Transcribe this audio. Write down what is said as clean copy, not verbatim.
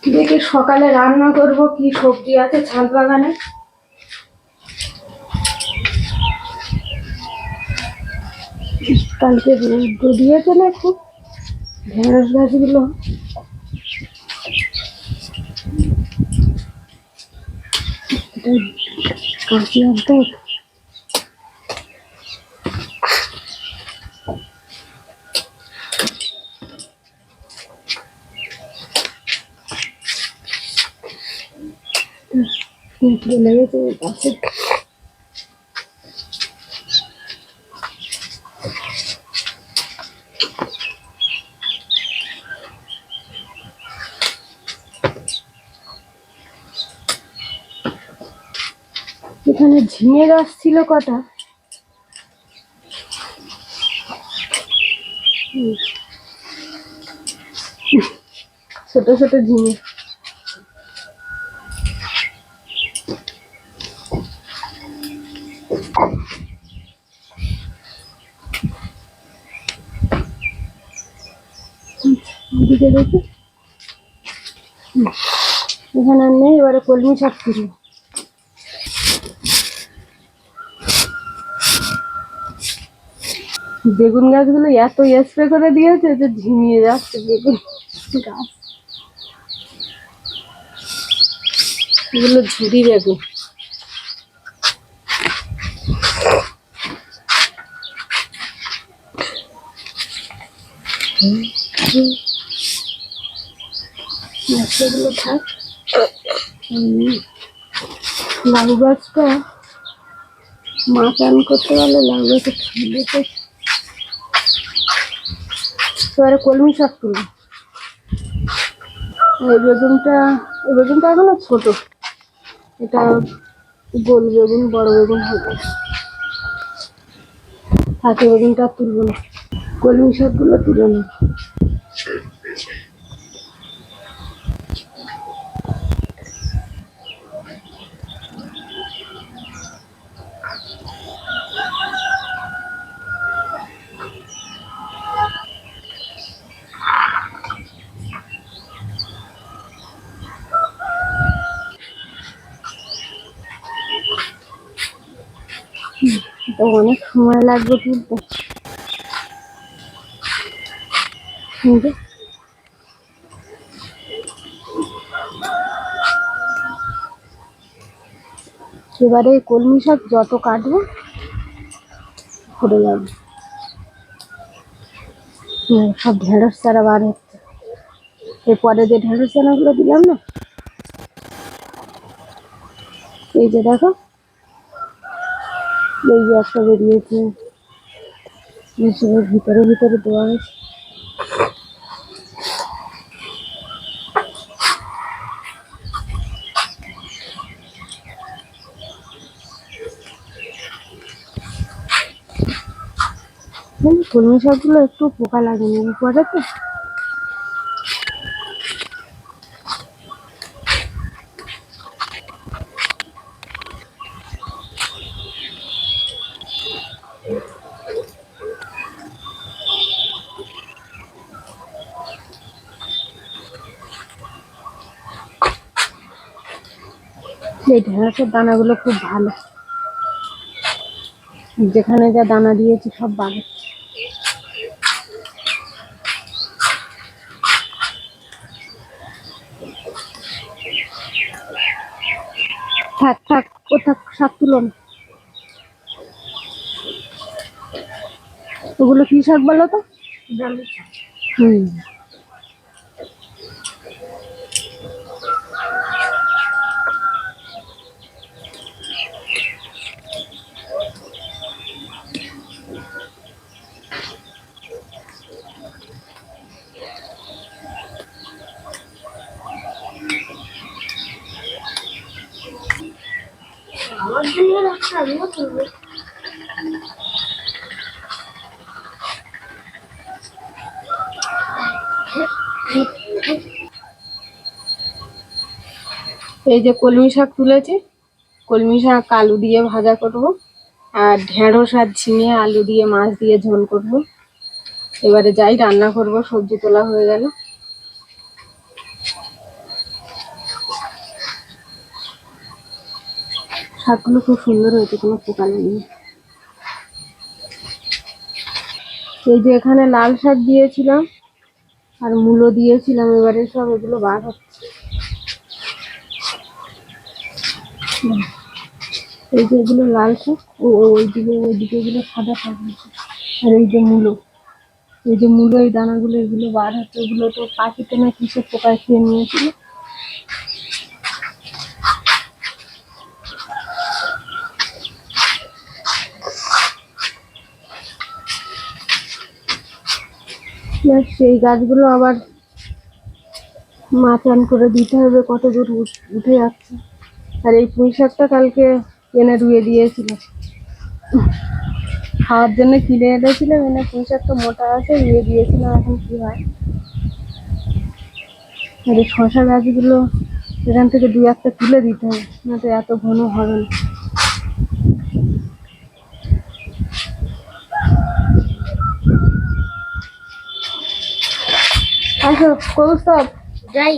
দেখি সকালে রান্না করব কি সবজি আছে ছাদ বাগানে। কালকে রোদ দিয়েছে না খুব, ঢেঁড়স গাছগুলো কাশি অর্ধেক। লেগেছে গাছে। এখানে ঝিঙে গাছ ছিল কটা, ছোট ছোট ঝিঙে। দিকে দেখি, এখানে আর নেই। এবারে কলমি শাক তুলি। বেগুন গাছগুলো এত স্প্রে করে দিয়েছে যে ঝিমিয়ে যাচ্ছে বেগুন গাছ। এগুলো ঝুরি বেগুন। থাক। লাউ গাছটা মা চান করতে পারলে লাউ গাছে খেলেছে। এবারে কলমি শাক তুলি। এই বেগুনটা এখনো ছোট, এটা গোল বেগুন, বড় বেগুন হবে। হাতে বেগুনটা তুলবো না, কলমি শাকগুলো তুলে নেব। তো অনেক সময় লাগবে তুলতে। এবারে কলমি শাক যত কাটবো ঘুরে যাবে। সব ঢেঁড়স চারা বার হচ্ছে। এরপরে যে ঢেঁড়স চারাগুলো দিলাম না, এই যে দেখো, এই যে একটা বেরিয়েছে, ভিতরে ভিতরে দেওয়া হয়েছে। কলমি শাকগুলো একটু পোকা লাগেনি পরে তো। এই ঢেঁড়সের দানাগুলো খুব ভালো, যেখানে যা দানা দিয়েছি সব ভালো। থাক থাক, ও থাক, শাক তুলো না। ওগুলো কি শাক বলো তো? হুম, এই যে কলমি শাক তুলেছি, কলমি শাক আলু দিয়ে ভাজা করব, আর ঢেঁড়স আর ঝিঙে আলু দিয়ে মাছ দিয়ে ঝোল করব। এবারে যাই রান্না করব, সবজি তোলা হয়ে গেল। শাকগুলো খুব সুন্দর হয়েছে, কোনো পোকা নেই। এই যে এখানে লাল শাক দিয়েছিলাম আর মূলো দিয়েছিলাম, এবারে সব এগুলো বার হচ্ছে। এই যে এগুলো লাল শাক, ওইদিকে এগুলো সাদা শাক হয়েছে। আর এই যে মূলো, এই দানাগুলো এগুলো বার হচ্ছে। এগুলো তো পাখিতে না কিসে পোকায় খেয়ে নিয়েছিল। সেই গাছগুলো আবার মাচান করে দিতে হবে, কত দূর উঠে যাচ্ছে। আর এই পুঁই শাকটা কালকে এনে রুয়ে দিয়েছিল, খাওয়ার জন্য কিনে এনেছিলাম, এনে পুঁই শাকটা মোটা আছে রুয়ে দিয়েছিলাম, এখন কি হয়। আর এই শশা গাছগুলো এখান থেকে 2-1টা তুলে দিতে হবে, না তো এত ঘন হবে না। আসো কৌস্তব, যাই।